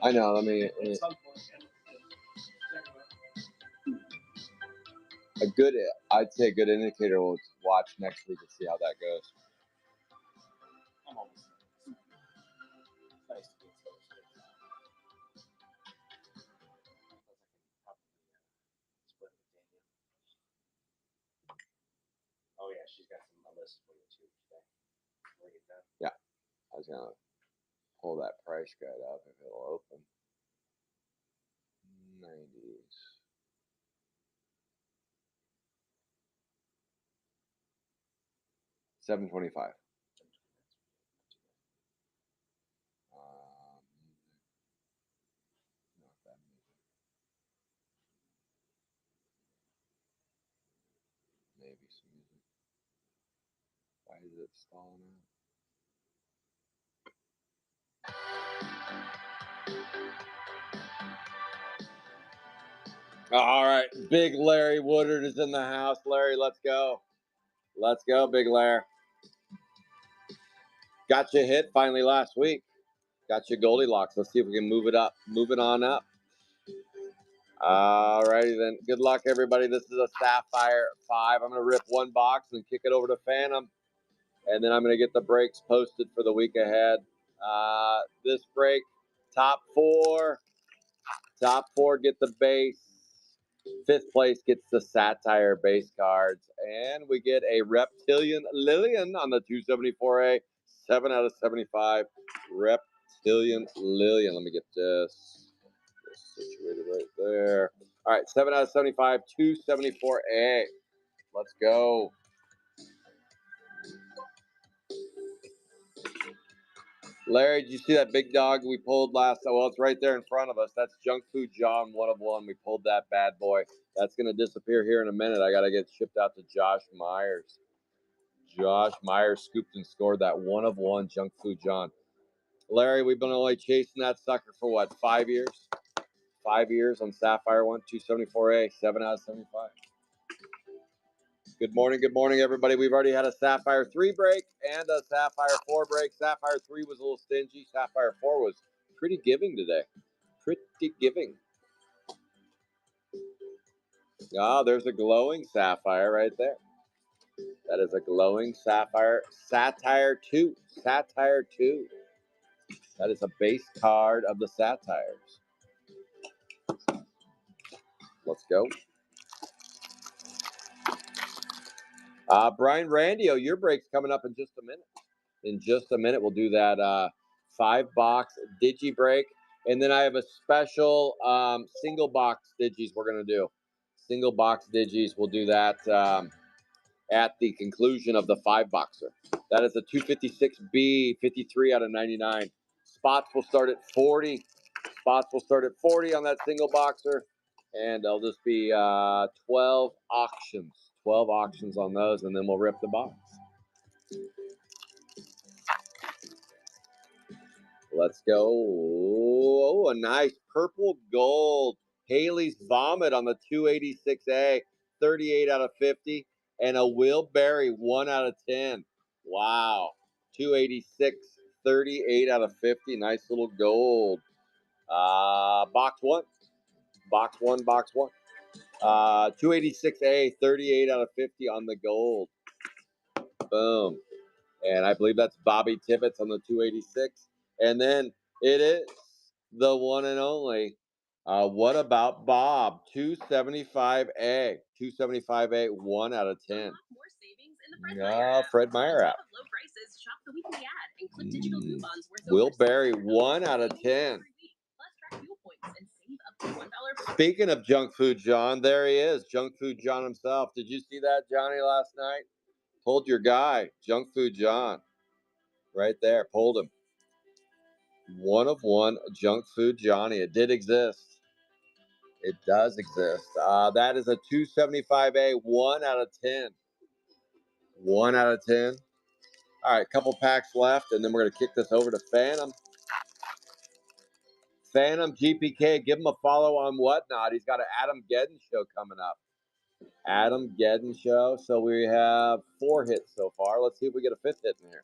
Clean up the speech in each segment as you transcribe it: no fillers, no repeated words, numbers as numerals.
I know. Let me. I'd say a good indicator will watch next week and see how that goes. Oh yeah, she's got some list for you too today. Yeah, I was gonna pull that price guide up if it'll open. 90s. $7.25. Not that music. Maybe some music. Why is it stalling out? All right, Big Larry Woodard is in the house. Larry, let's go. Let's go, Big Larry. Got you hit finally last week. Got you Goldilocks. Let's see if we can move it up. Move it on up. All righty then. Good luck, everybody. This is a Sapphire 5. I'm going to rip one box and kick it over to Phantom. And then I'm going to get the breaks posted for the week ahead. This break, top four get the base. Fifth place gets the Satire base cards. And we get a Reptilian Lillian on the 274A. 7 out of 75. Reptilian Lillian. Let me get this situated right there. All right, 7 out of 75, 274A. Let's go. Larry, did you see that big dog we pulled last? Well, it's right there in front of us. That's Junk Food John, 1 of 1. We pulled that bad boy. That's going to disappear here in a minute. I got to get shipped out to Josh Myers. Josh Myers scooped and scored that 1 of 1 Junk Food John. Larry, we've been only chasing that sucker for what, 5 years? 5 years on Sapphire 1, 274A, 7 out of 75. Good morning, everybody. We've already had a Sapphire 3 break and a Sapphire 4 break. Sapphire 3 was a little stingy. Sapphire 4 was pretty giving today. Pretty giving. Ah, there's a glowing Sapphire right there. That is a glowing Sapphire. Satire 2. Satire 2. That is a base card of the Satires. Let's go. Brian Randio, your break's coming up in just a minute. In just a minute, we'll do that 5-box Digi break. And then I have a special single box Digis we're going to do. Single box Digis, we'll do that at the conclusion of the 5-boxer. That is a 256B, 53 out of 99. Spots will start at 40. Spots will start at 40 on that single boxer. And there'll just be 12 auctions. 12 auctions on those, and then we'll rip the box. Let's go. Oh, a nice purple gold. Haley's Vomit on the 286A, 38 out of 50. And a Will Berry, 1 out of 10. Wow. 286, 38 out of 50. Nice little gold. Box 1. Box 1, box 1. 286A, 38 out of 50 on the gold. Boom. And I believe that's Bobby Tibbetts on the 286. And then it is the one and only. What about Bob? 275A. 275A, 1 out of 10. More savings in the Fred Meyer app. Fred Meyer app. Low prices, shop the weekly ad and clip digital coupons worth Will over Berry, $600 1 out of 10. plus track fuel points and save up to $1 per Speaking of Junk Food John, there he is. Junk Food John himself. Did you see that, Johnny, last night? Pulled your guy, Junk Food John. Right there, pulled him. 1 of 1 Junk Food Johnny. It did exist. It does exist. That is a 275A, 1 out of 10. 1 out of 10. All right, couple packs left, and then we're going to kick this over to Phantom. Phantom GPK, give him a follow on Whatnot. He's got an Adam Gedden show coming up. Adam Gedden show. So we have 4 hits so far. Let's see if we get a 5th hit in here.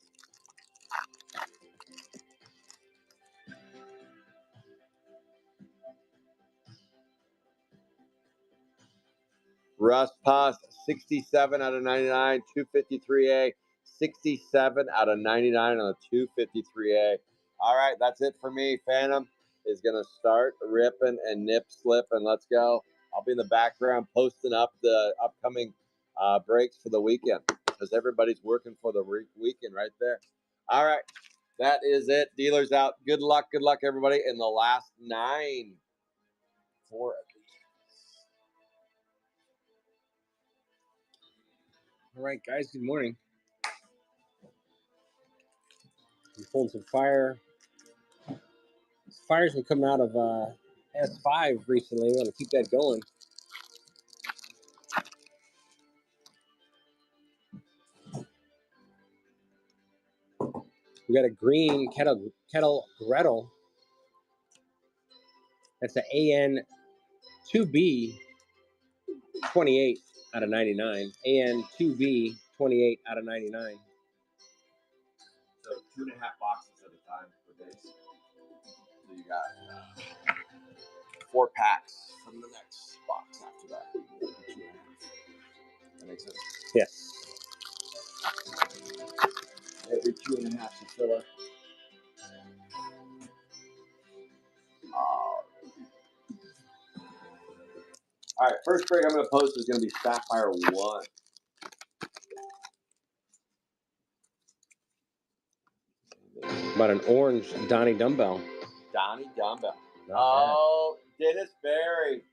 Rust Puss, 67 out of 99, 253A. 67 out of 99 on the 253A. All right, that's it for me. Phantom is going to start ripping and nip slip, and let's go. I'll be in the background posting up the upcoming breaks for the weekend because everybody's working for the weekend right there. All right, that is it. Dealers out. Good luck, everybody, in the last 9 for All right, guys, good morning. I'm pulling some fire. Fire's been coming out of S5 recently. We want to keep that going. We got a green kettle Gretel. That's an AN2B 28 out of 99. AN2B 28 out of 99. So 2.5 boxes at a time for days. So you got 4 packs from the next box after that. 2.5. That makes sense. Yes. Every 2.5 to filler. All right, first break I'm going to post is going to be Sapphire 1. About an orange Donnie dumbbell. Donnie Dumbbell. Not Oh, Dennis Berry.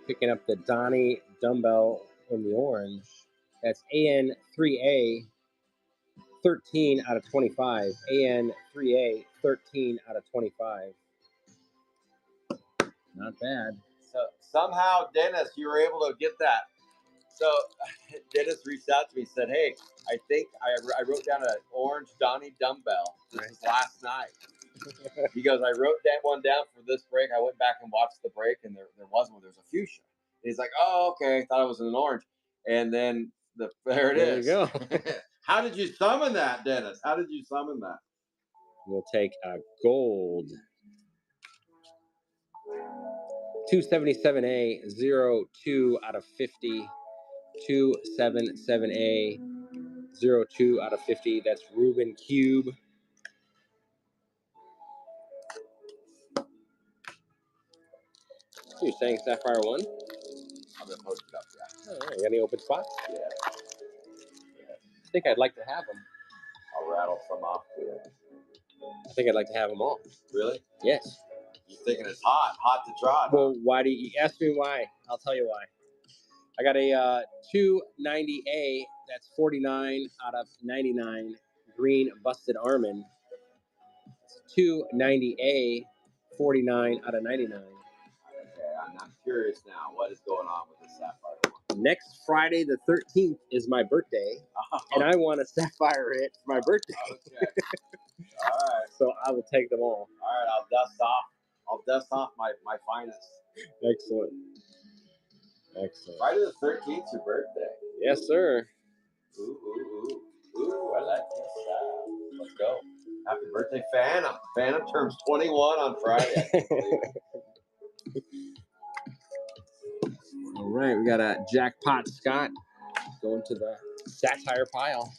Picking up the Donnie dumbbell in the orange. That's AN3A 13 out of 25. AN3A 13 out of 25. Not bad. So somehow, Dennis, you were able to get that. So Dennis reached out to me and said, hey, I think I wrote down an orange Donnie dumbbell. This was last night. He goes, I wrote that one down for this break. I went back and watched the break, and there wasn't one. There's a fuchsia. And he's like, oh, okay. I thought it was an orange. And then there it is. There you go. How did you summon that, Dennis? How did you summon that? We'll take a gold. 277A 02 out of 50. 277A 02 out of 50. That's Ruben Cube. You're saying Sapphire 1? I'm going to post it up for that. Oh, you got any open spots? Yeah. I think I'd like to have them. I'll rattle some off to you. I think I'd like to have them all. Really? Yes. You're thinking it's hot to try. Well, why do you ask me why? I'll tell you why. I got a 290A, that's 49 out of 99, green busted Armin. 290A, 49 out of 99. Okay, I'm curious now. What is going on with the Sapphire one? Next Friday the 13th is my birthday, and I want a Sapphire hit for my birthday. Okay. All right. So I will take them all. All right, I'll dust off my finest. Excellent. Excellent. Friday the 13th is your birthday. Yes, sir. Ooh, I like this. Let's go. Happy birthday, Phantom. Phantom turns 21 on Friday. All right, we got a Jackpot Scott going to the satire pile.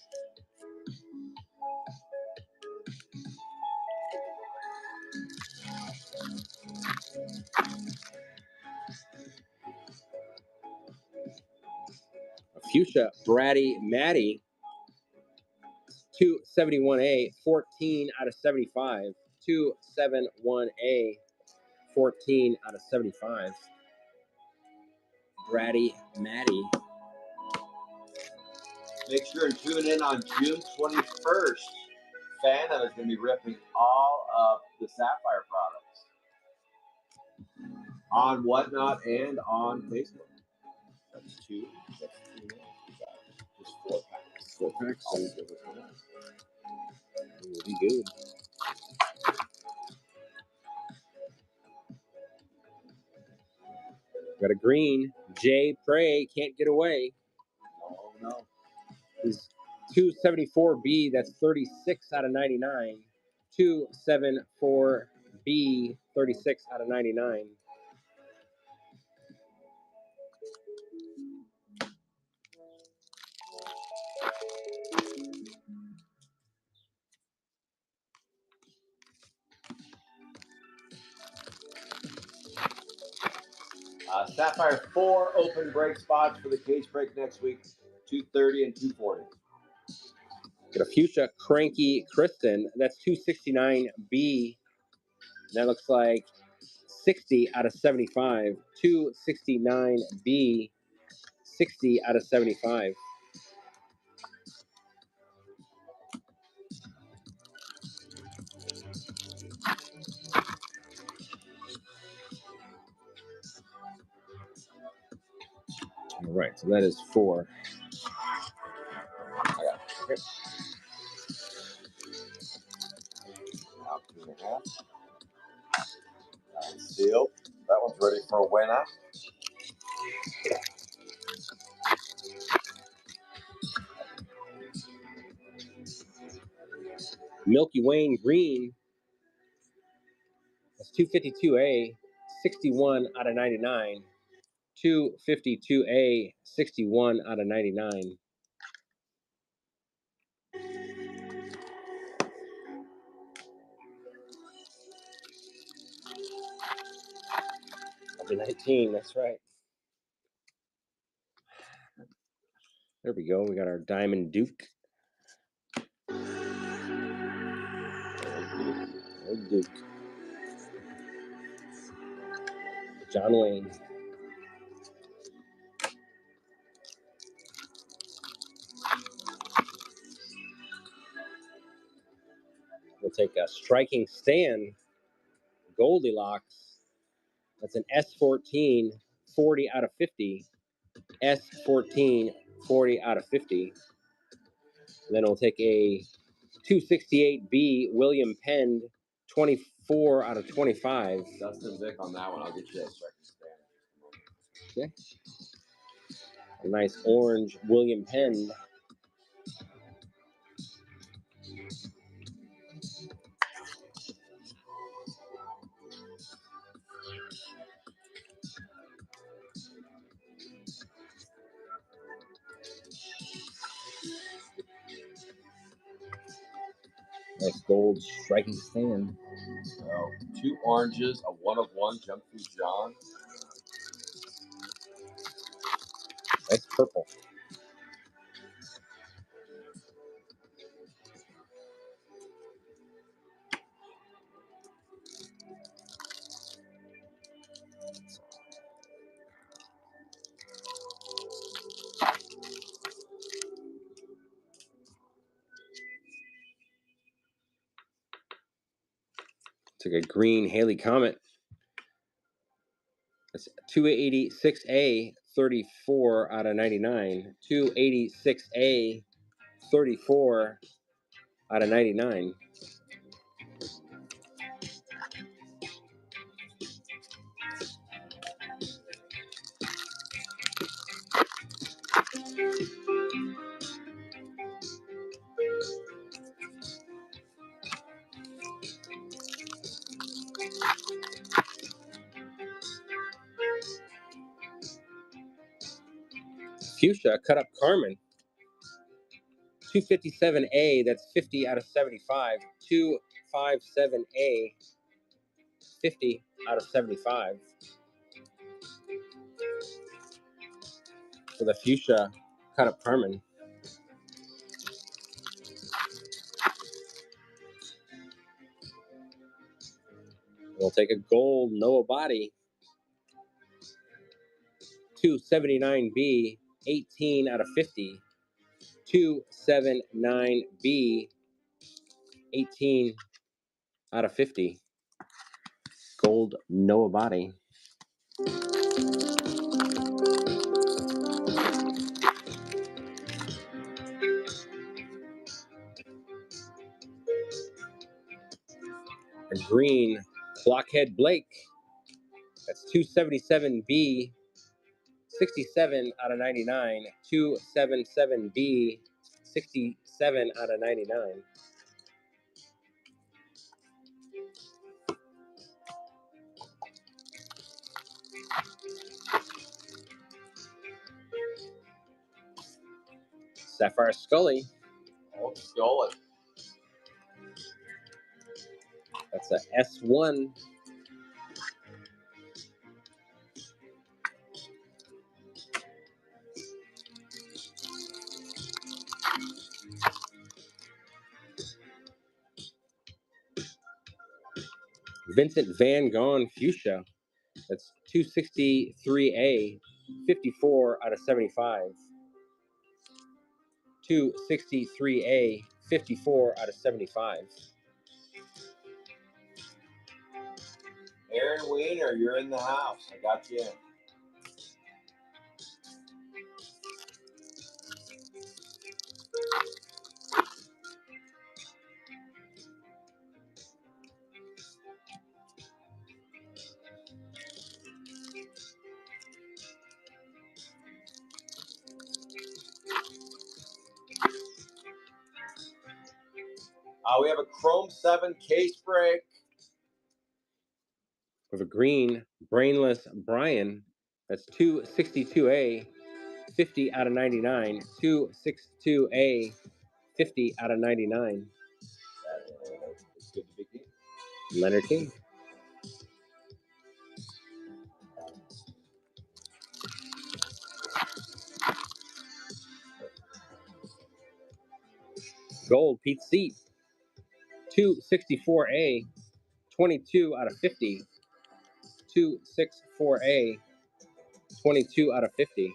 A fuchsia Bratty Matty 271A 14 out of 75. 271A 14 out of 75. Bratty Matty. Make sure and tune in on June 21st. Phantom is going to be ripping all of the Sapphire products on Whatnot and on Facebook. That's 2. That's 3. Just 4 packs. 4 packs. Always give us one. Will be good. Got a green. Jay Prey can't get away. No. He's 274B. That's 36 out of 99. 274B. 36 out of 99. Sapphire 4 open break spots for the case break next week, 230 and 240. Got a Fuchsia Cranky Kristen. That's 269B. That looks like 60 out of 75. 269B, 60 out of 75. All right, so that is 4. I got it. Okay. Now 2.5. That's sealed. That one's ready for a winner. Milky Wayne Green. That's 252A, 61 out of 99. 252A, 61 out of 99. That'll be 19, that's right. There we go. We got our Diamond Duke. Old Duke. John Wayne. We'll take a Striking Stand. Goldilocks. That's an S14, 40 out of 50. S14, 40 out of 50. And then we'll take a 268B William Penn, 24 out of 25. Dustin Vic on that one. I'll get you that Striking Stand. Okay. A nice orange William Penn. Nice gold Striking Stand. So 2 oranges, a 1 of 1 jump through John. Nice purple. Took a green Haley Comet. That's 286A, 34 out of 99. 286A, 34 out of 99. Fuchsia cut up Carmen. 257A, that's 50 out of 75. 257A, 50 out of 75. For the Fuchsia cut up Carmen. We'll take a gold Noah Body. 279B, 18 out of 50. 279B, 18 out of 50. Gold Noah Body. A green Blockhead Blake. That's 277B, 67 out of 99. 277B, 67 out of 99. Sapphire Scully. Oh, Scully. That's a S1. Vincent Van Gogh Fuchsia. That's 263A, 54 out of 75. 263A, 54 out of 75. Aaron Wiener, you're in the house. I got you in. We have a Chrome 7 case break. With a green, brainless Brian. That's 262A, 50 out of 99. 262A, 50 out of 99. It's good to be here. Leonard King. Gold, Pete Seat. 264A, 22 out of 50. 264A, 22 out of 50.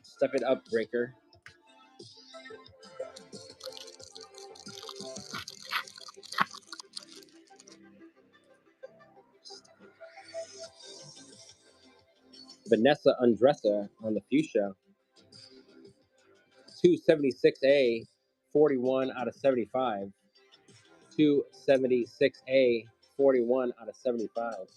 Step it up, Breaker. Vanessa Undressa on the Fuchsia. 276A, 41 out of 75. 276A, 41 out of 75.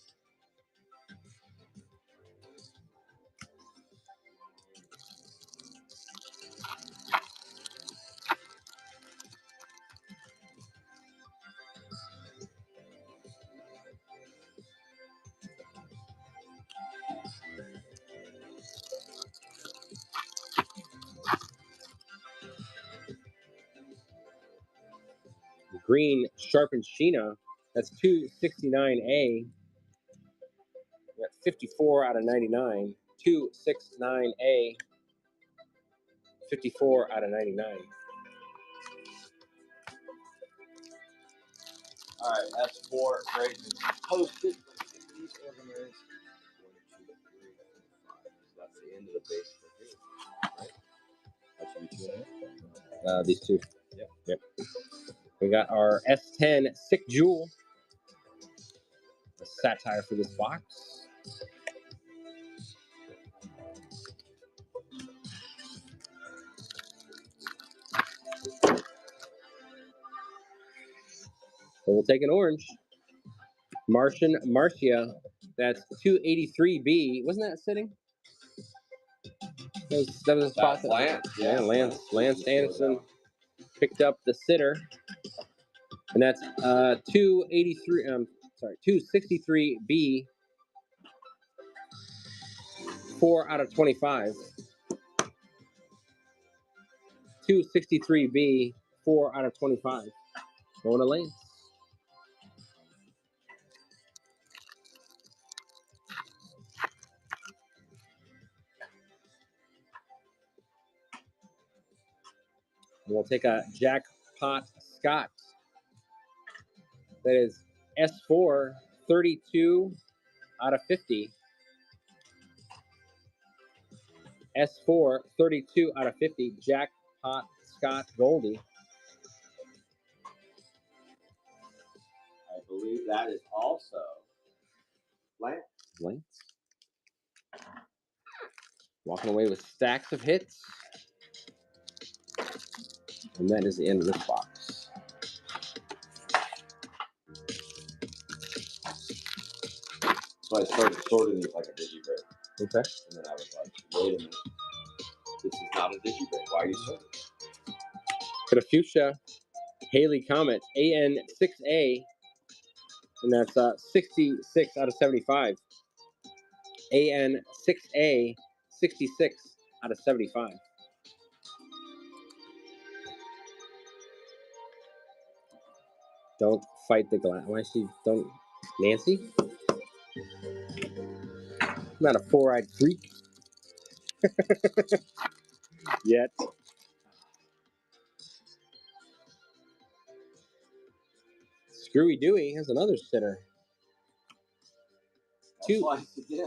Green sharpened Sheena. That's 269A. We got 54 out of 99. 269A. 54 out of 99. All right, S4 great. Posted. These organized. 1, 2, 3, 4, 5. So that's the end of the base for here. Right? That should be 2.5. These two. Yep. We got our S10 Sick Jewel. A satire for this box. So we'll take an orange. Martian Marcia. That's 283B. Wasn't that sitting? That was a spot. Lance. Yeah, Lance Anderson picked up the sitter. And that's 263B. 4 out of 25. 263B, 4 out of 25. Going to Lance. And we'll take a Jackpot Scott. That is S4, 32 out of 50. S4, 32 out of 50. Jackpot Scott Goldie. I believe that is also Lance. Lance. Walking away with stacks of hits. And that is the end of this box. So I started sorting these like a digi break. Okay. And then I was like, wait a minute. This is not a digi break. Why are you sorting? Got a Fuchsia Haley Comet AN6A. And that's 66 out of 75. AN6A, 66 out of 75. Don't fight the glass. Why she don't? Nancy? I'm not a four-eyed freak. Yet. Screwy Dewey has another sitter. That's why it's again.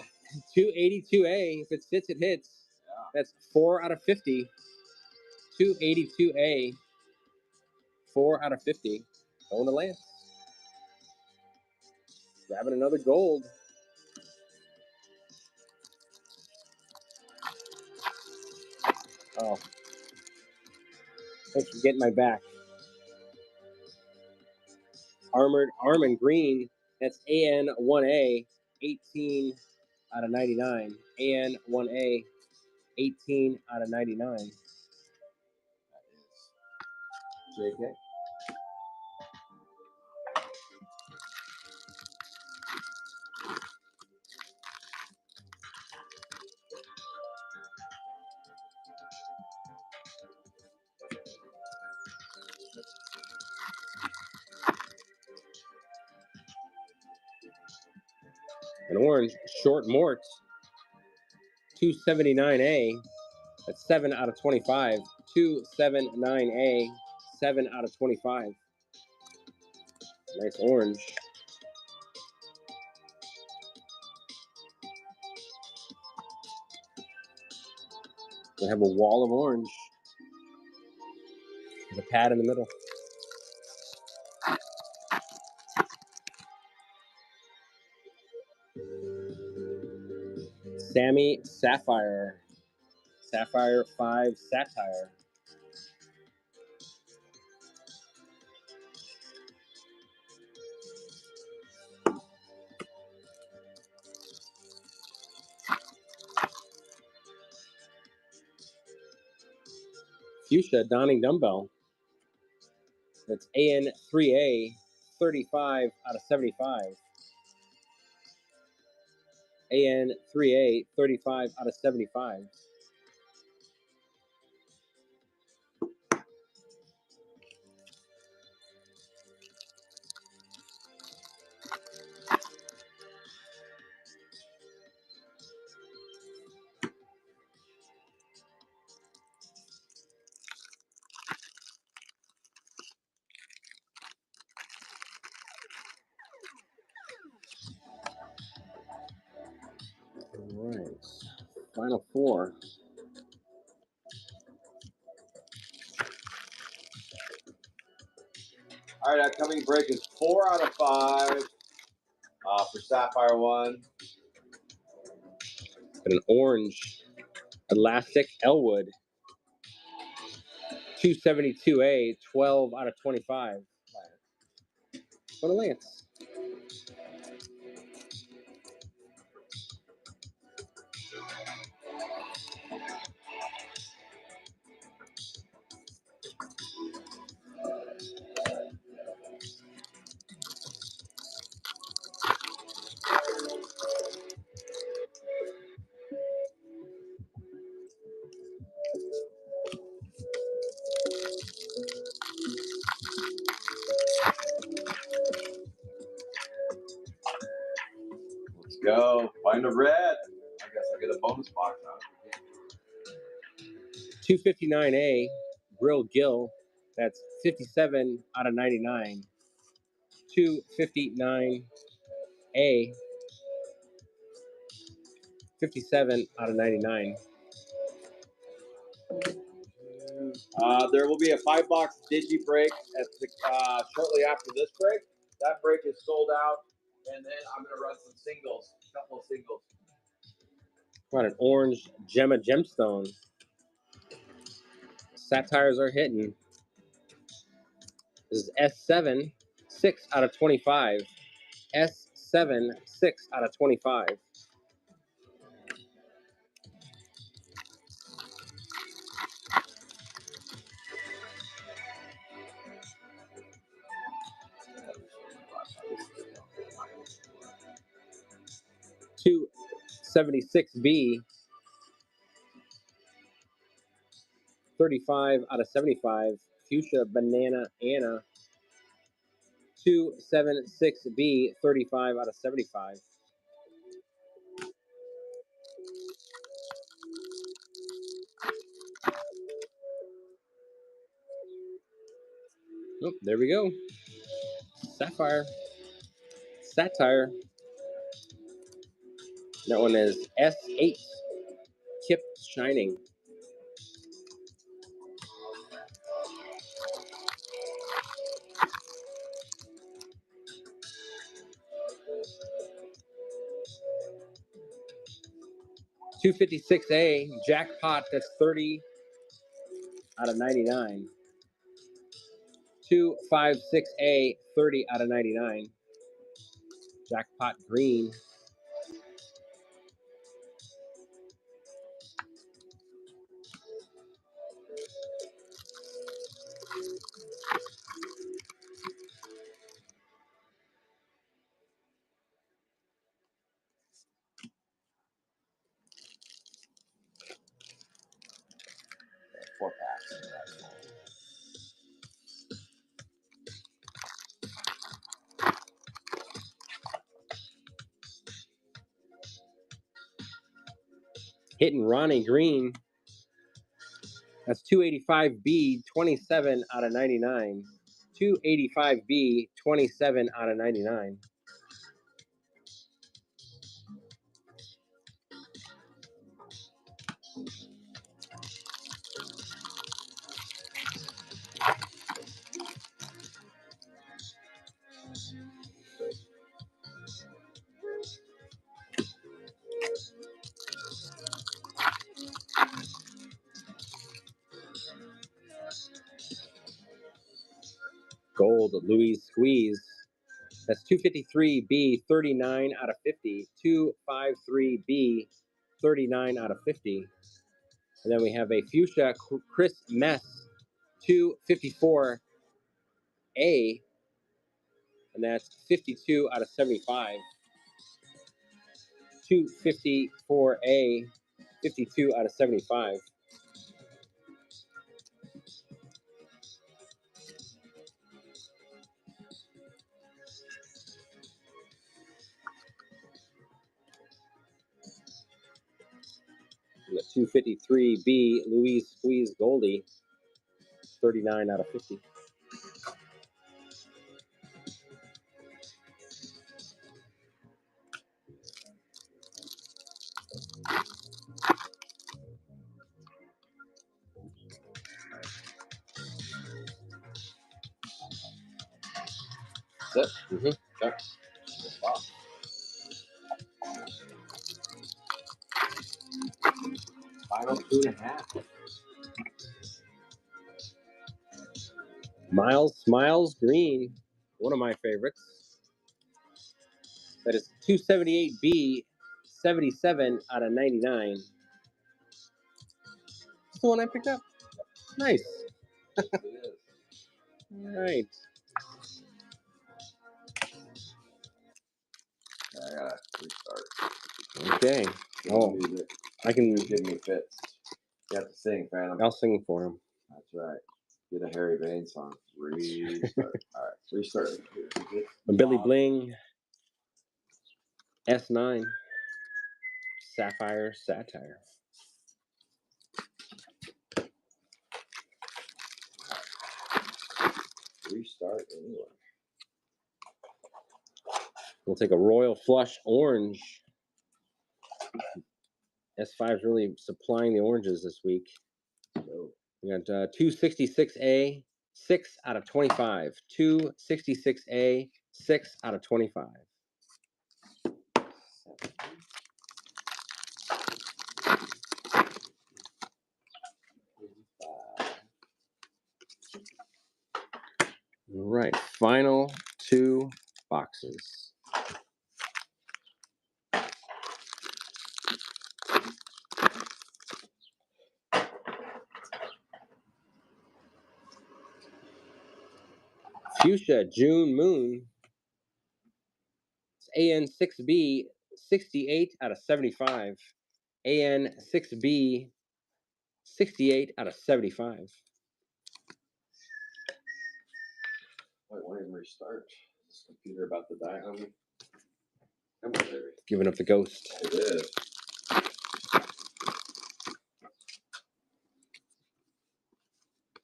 282A. If it sits, it hits. Yeah. That's 4 out of 50. 282A. 4 out of 50. Going to Lance. Grabbing another gold. Oh. Thanks for getting my back. Armored Armin Green. That's AN1A. 18 out of 99. AN1A. 18 out of 99. That is JK. An orange short Mort. 279A. That's 7 out of 25. 279A. 7 out of 25. Nice orange. We have a wall of orange. With a pad in the middle. Sammy Sapphire. Sapphire 5 Satire. Fuchsia Donning Dumbbell. That's AN3A. 35 out of 75. AN3A. 35 out of 75. All right. Final four. All right, upcoming break is 4 out of 5 for Sapphire 1. And an orange Elastic Elwood. 272A. 12 out of 25. Go to Lance. Let's go. Find a red. I guess I get a bonus box out of it. 259A. Grill Gill. That's 57 out of 99. 259A. 57 out of 99. There will be a 5-box Digi break at the, shortly after this break. That break is sold out, and then I'm going to run some singles, a couple of singles. Got an orange Gemma Gemstone. Satires are hitting. This is S7, 6 out of 25. S7, 6 out of 25. Two 76B, 35 out of 75. Fuchsia Banana Anna. 276B, 35 out of 75. Oh, there we go. Sapphire. Satire. That one is S8. Kip Shining. $256A Jackpot. That's 30 out of 99. 256A 30 out of 99. Jackpot Green. Four packs. Hitting Ronnie Green. That's 285B 27 out of 99. 285B 27 out of 99. Gold Louise Squeeze. That's 253B 39 out of 50. 253B 39 out of 50. And then we have a Fuchsia Chris Mess 254A. And that's 52 out of 75. 254A 52 out of 75. And the 253B Louise Squeeze Goldie, 39 out of 50. That's it. Mm-hmm. Okay. Wow. Final 2.5. Miles Smiles Green, one of my favorites. That is 278B 77 out of 99. That's the one I picked up. Nice. Yes, it is. All right. I gotta restart. Okay. Oh, Music. I can. Give me fits. You have to sing, Phantom. I'll sing for him. That's right. Get a Harry Vane song. Restart. All right. Restart. A Billy Bling S9 Sapphire Satire. Restart anyway. We'll take a Royal Flush Orange. S5 is really supplying the oranges this week. So, We got 266A, 6 out of 25. 266A, 6 out of 25. All right, final 2 boxes. Fuchsia June Moon. It's AN6B 68 out of 75. AN6B 68 out of 75. wait, why didn't restart? Is this computer about to die on me? Come on, baby. Giving up the ghost. It is.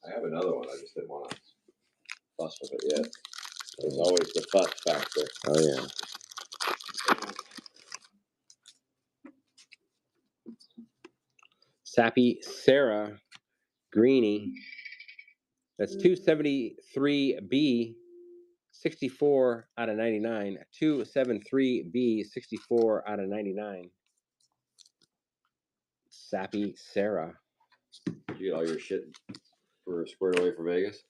I have another one. I just didn't want to fuss with it yet. There's always the fuss factor. Oh, yeah. Sappy Sarah Greeny. That's 273B, 64 out of 99. 273B, 64 out of 99. Sappy Sarah. Did you get all your shit squared away for Vegas?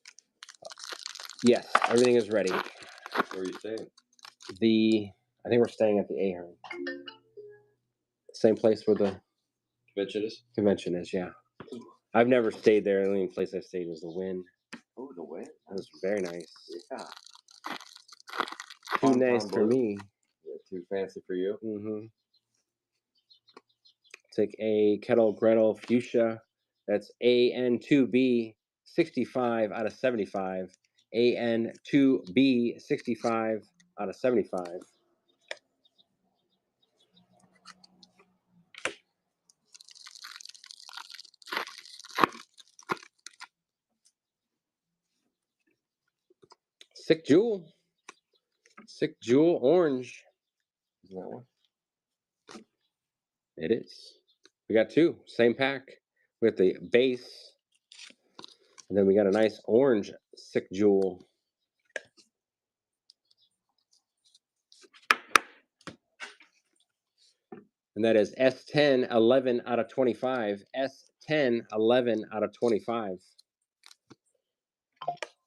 Yes, everything is ready. Where are you staying? I think we're staying at the Ahern. Same place where the convention is, yeah. I've never stayed there. The only place I've stayed was the Wynn. Oh, the Wynn? That was very nice. Yeah. Too nice for me. Yeah, too fancy for you? Mm-hmm. Take a Kettle Gretel Fuchsia. That's AN2B, 65 out of 75. AN2B, 65 out of 75. Sick Jewel. Sick Jewel Orange. Is that one? It is. We got two. Same pack. We got the base. And then we got a nice orange Sick Jewel. And that is S10, 11 out of 25. S10, 11 out of 25.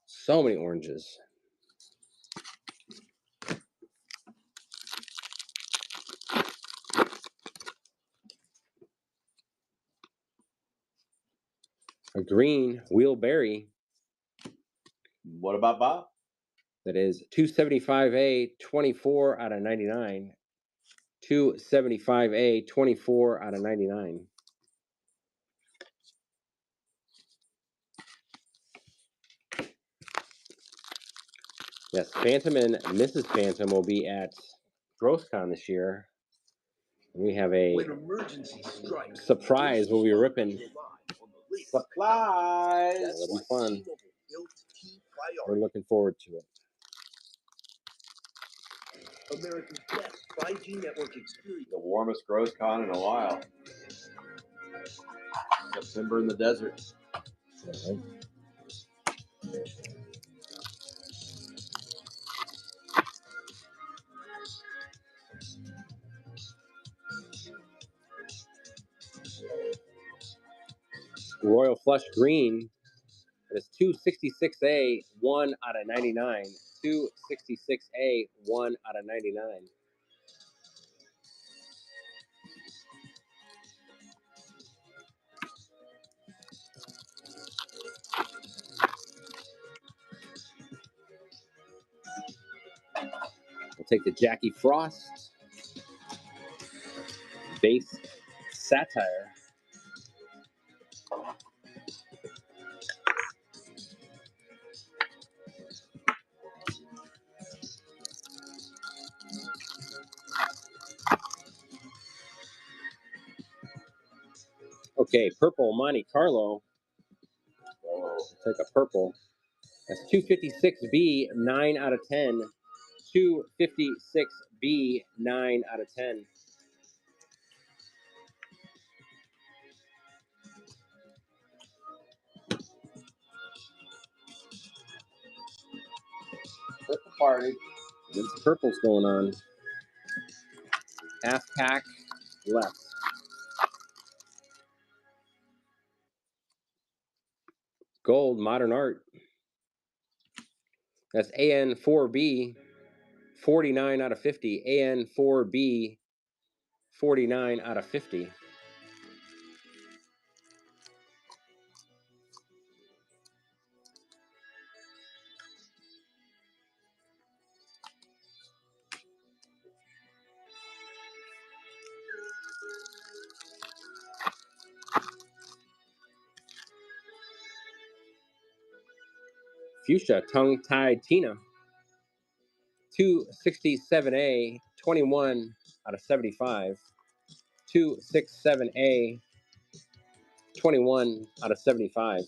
So many oranges. A green wheelberry. What about Bob? That is 275A, 24 out of 99. 275A, 24 out of 99. Yes, Phantom and Mrs. Phantom will be at GrowthCon this year. We have a surprise where we're ripping supplies. That'll be fun. We're looking forward to it. America's best 5G network experience. The warmest GrowthCon in a while. September in the desert. Royal Flush Green. It is 266A, 1 out of 99. 266A, 1 out of 99. We'll take the Jackie Frost base Sapphire. Okay, purple Monte Carlo. Take a purple. That's 256B, 9 out of 10. 256B, 9 out of 10. Purple party. There's purples going on. Half pack left. Gold Modern Art. That's AN4B, 49 out of 50. AN4B, 49 out of 50. Fuchsia Tongue-Tied Tina. 267A, 21 out of 75. 267A, 21 out of 75.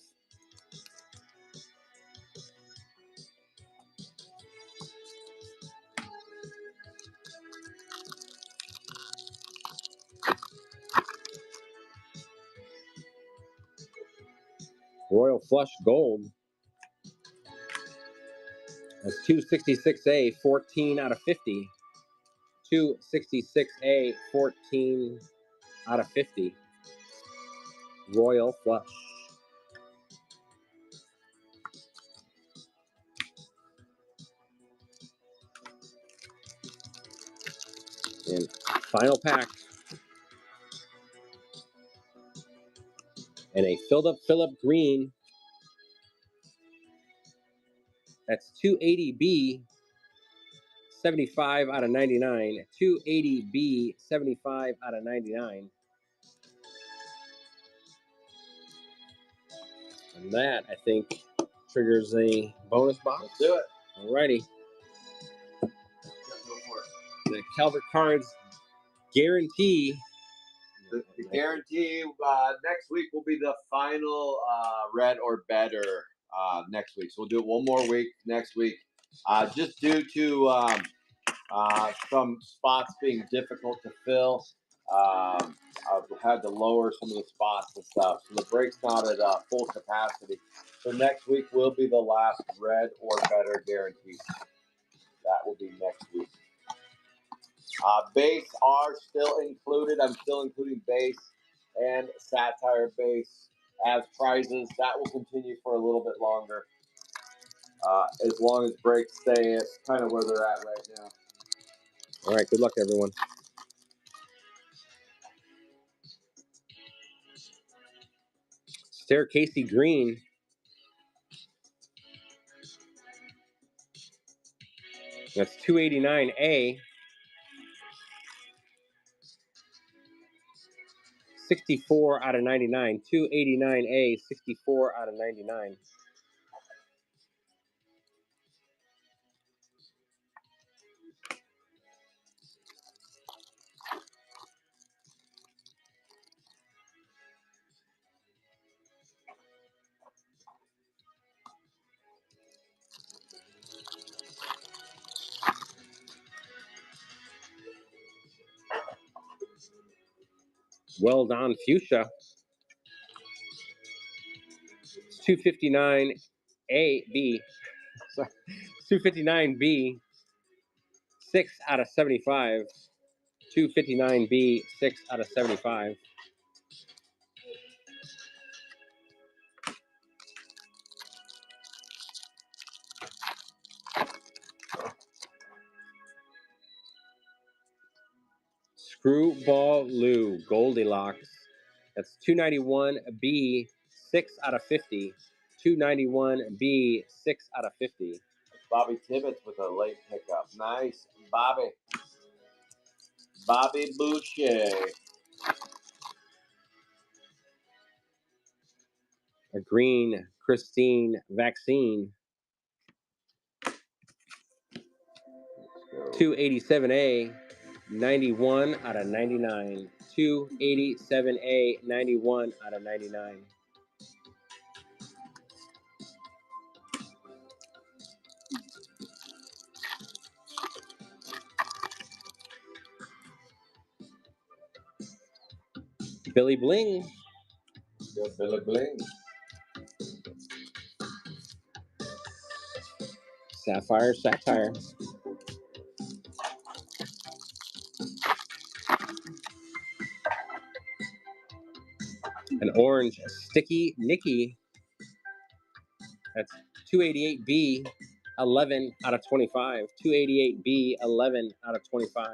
Royal Flush Gold. That's 266A, 14 out of 50. 266A, 14 out of 50. Royal Flush. And final pack. And a filled up Phillip Green. That's 280B, 75 out of 99. 280B, 75 out of 99. And that, I think, triggers a bonus box. Let's do it. Alrighty. Go for it. The Calvert Cards guarantee. The guarantee next week will be the final red or better next week. So we'll do it one more week next week. Just due to some spots being difficult to fill, I've had to lower some of the spots and stuff. So the break's not at full capacity. So next week will be the last red or better guarantee. That will be next week. Base are still included. I'm still including base and Sapphire base as prizes. That will continue for a little bit longer. As long as breaks stay at kind of where they're at right now. All right, good luck, everyone. Casey Green. That's 289A. 64 out of 99. 289A, 64 out of 99. Well done, Fuchsia. 259A, B. Sorry, 259B, 6 out of 75. 259B, 6 out of 75. Screwball Lou, Goldilocks. That's 291B, 6 out of 50. 291B, 6 out of 50. Bobby Tibbetts with a late pickup. Nice, Bobby. Bobby Boucher. A green Christine Vaccine. 287A, 91 out of 99. 287A, 91 out of 99. Billy Bling. Good Billy Bling. Sapphire, Satire. An orange Sticky Nicky. That's 288B, 11 out of 25. 288B, 11 out of 25.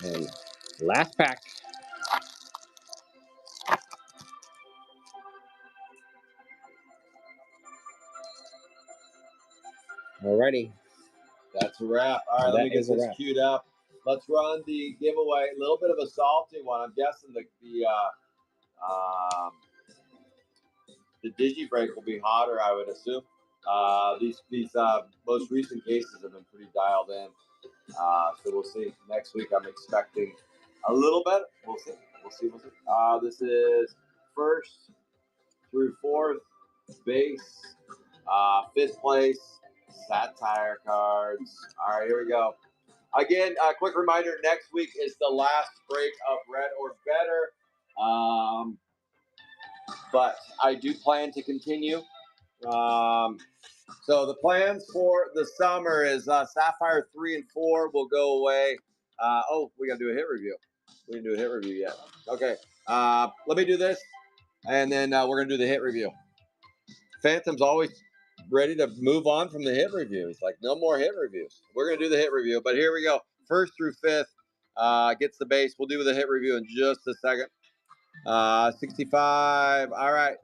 And last pack. Alrighty. That's a wrap. All right, let me get That is a this wrap. queued up. Let's run the giveaway. A little bit of a salty one. I'm guessing the Digi break will be hotter, I would assume. These most recent cases have been pretty dialed in. So we'll see. Next week, I'm expecting a little bit. We'll see. This is first through fourth base, fifth place, Satire cards. All right, here we go. Again, a quick reminder, next week is the last break of Red or Better. But I do plan to continue. So the plans for the summer is Sapphire 3 and 4 will go away. We got to do a hit review. We didn't do a hit review yet. Okay. Let me do this, and then we're going to do the hit review. Phantom's always ready to move on from the hit review. He's like, no more hit reviews. We're going to do the hit review, but here we go. First through fifth gets the base. We'll do the hit review in just a second. 65. All right.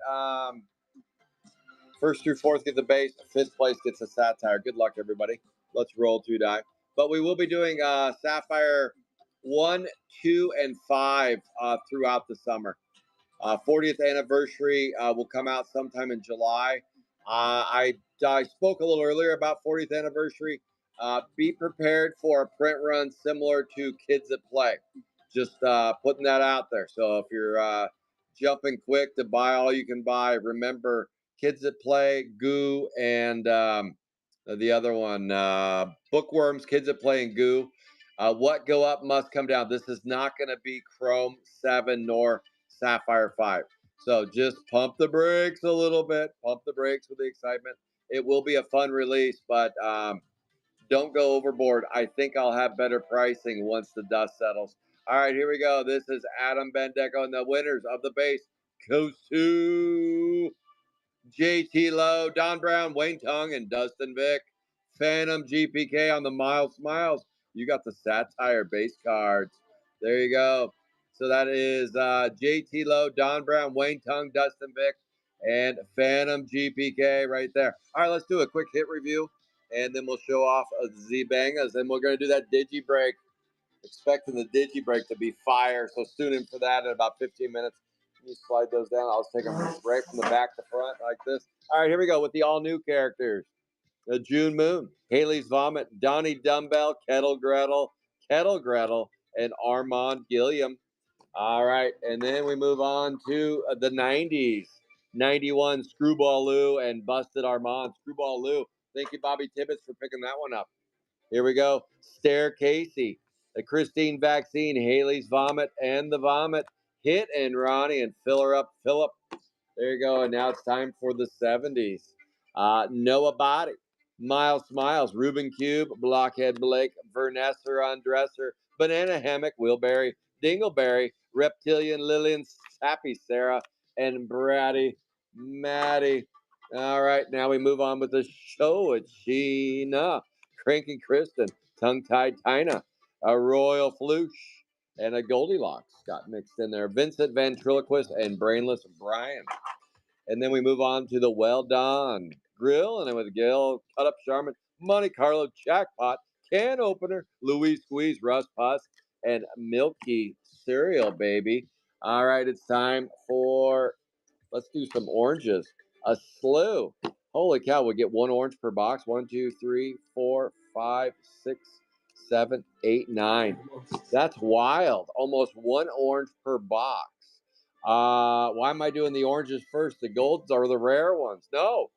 First through fourth get the base. Fifth place gets a Satire. Good luck, everybody. Let's roll 2 die. But we will be doing Sapphire 1, 2, and 5 throughout the summer. 40th anniversary will come out sometime in July. I spoke a little earlier about 40th anniversary. Be prepared for a print run similar to Kids That Play. Just putting that out there. So if you're jumping quick to buy all you can buy, remember Kids That Play, Goo, and the other one, Bookworms, Kids That Play, and Goo. What go up must come down. This is not going to be Chrome 7 nor Sapphire 5. So just pump the brakes a little bit. Pump the brakes with the excitement. It will be a fun release, but don't go overboard. I think I'll have better pricing once the dust settles. All right, here we go. This is Adam Bendeco, and the winners of the base goes to JT Lowe, Don Brown, Wayne Tung, and Dustin Vick. Phantom GPK on the Miles Smiles. You got the Satire base cards. There you go. So that is JT Lowe, Don Brown, Wayne Tung, Dustin Vick, and Phantom GPK right there. All right, let's do a quick hit review, and then we'll show off Z-Bangas, and we're going to do that Digi break. Expecting the Digi break to be fire, so tune in for that in about 15 minutes. Can you slide those down? I'll just take them right from the back to front like this. All right, here we go with the all-new characters. The June Moon, Haley's Vomit, Donnie Dumbbell, Kettle Gretel, and Armand Gilliam. All right, and then we move on to the 90s. 91, Screwball Lou and Busted Armand. Screwball Lou. Thank you, Bobby Tibbetts, for picking that one up. Here we go. Stare Casey, the Christine Vaccine, Haley's Vomit, and the Vomit. Hit and Ronnie and fill her up, Philip. There you go. And now it's time for the 70s. Noah Body, Miles Smiles, Ruben Cube, Blockhead Blake, Vernessa Undresser, Banana Hammock, Wilberry, Dingleberry, Reptilian Lillian, Happy Sarah, and Bratty Maddie. All right, now we move on with the show. It's Sheena, Cranky Kristen, Tongue Tied Tina, a Royal Floosh, and a Goldilocks got mixed in there. Vincent Ventriloquist and Brainless Brian. And then we move on to the Well Done Grill, and then with Gil, Cut Up Charmin, Monte Carlo Jackpot, Can Opener, Louise Squeeze, Russ Puss, and Milky Cereal, baby. All right, it's time for, let's do some oranges. A slew. Holy cow, we get 1 orange per box. 1, 2, 3, 4, 5, 6, 7, 8, 9. That's wild. Almost 1 orange per box. Why am I doing the oranges first? The golds are the rare ones. No,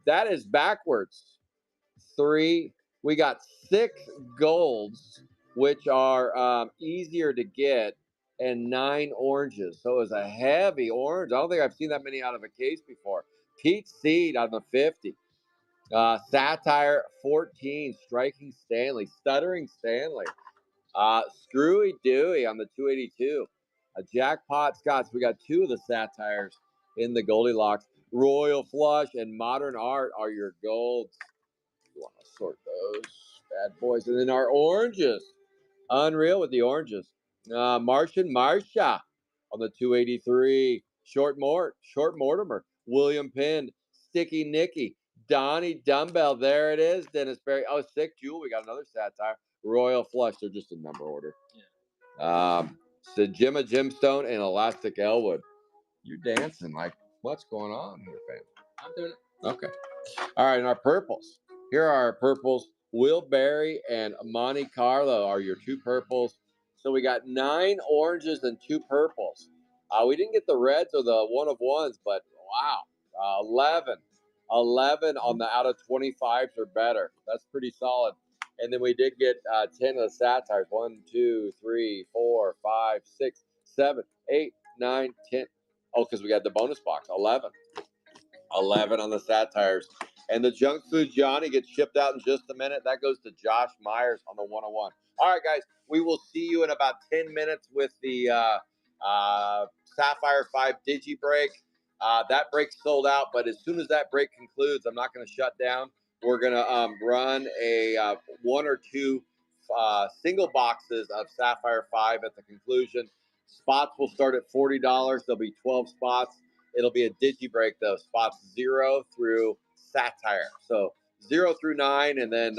that is backwards. 3. We got 6 golds, which are easier to get, and 9 oranges. So it was a heavy orange. I don't think I've seen that many out of a case before. Pete Seed on the 50. Satire 14. Striking Stanley. Stuttering Stanley. Screwy Dewey on the 282. A Jackpot Scots. We got 2 of the Satires in the Goldilocks. Royal Flush and Modern Art are your golds. You want to sort those bad boys. And then our oranges. Unreal with the oranges. Martian Marsha on the 283. Short Mortimer. William Penn. Sticky Nicky. Donnie Dumbbell. There it is. Dennis Berry. Oh, Sick Jewel. We got another Satire. Royal Flush. They're just in number order. Yeah. Sajima Gemstone and Elastic Elwood. You're dancing like, what's going on here, fam? I'm doing it. Okay. All right, and our purples. Here are our purples. Will Berry and Monte Carlo are your 2 purples. So we got 9 oranges and 2 purples. We didn't get the reds or the 1 of 1s, but wow, 11 on the out of 25s or better. That's pretty solid. And then we did get 10 of the Satires. 1, 2, 3, 4, 5, 6, 7, 8, 9, 10. Oh, because we got the bonus box. 11. 11 on the Satires. And the Junk Food Johnny gets shipped out in just a minute. That goes to Josh Myers on the 101. All right, guys, we will see you in about 10 minutes with the Sapphire 5 Digi break. That break sold out, but as soon as that break concludes, I'm not going to shut down. We're going to run a 1 or 2 single boxes of Sapphire 5 at the conclusion. Spots will start at $40. There'll be 12 spots. It'll be a digi break though, spots 0 through Satire. So 0 through 9, and then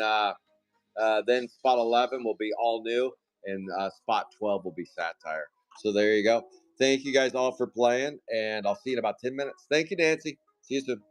spot 11 will be all new, and spot 12 will be Satire. So there you go. Thank you guys all for playing, and I'll see you in about 10 minutes. Thank you, Nancy. See you soon.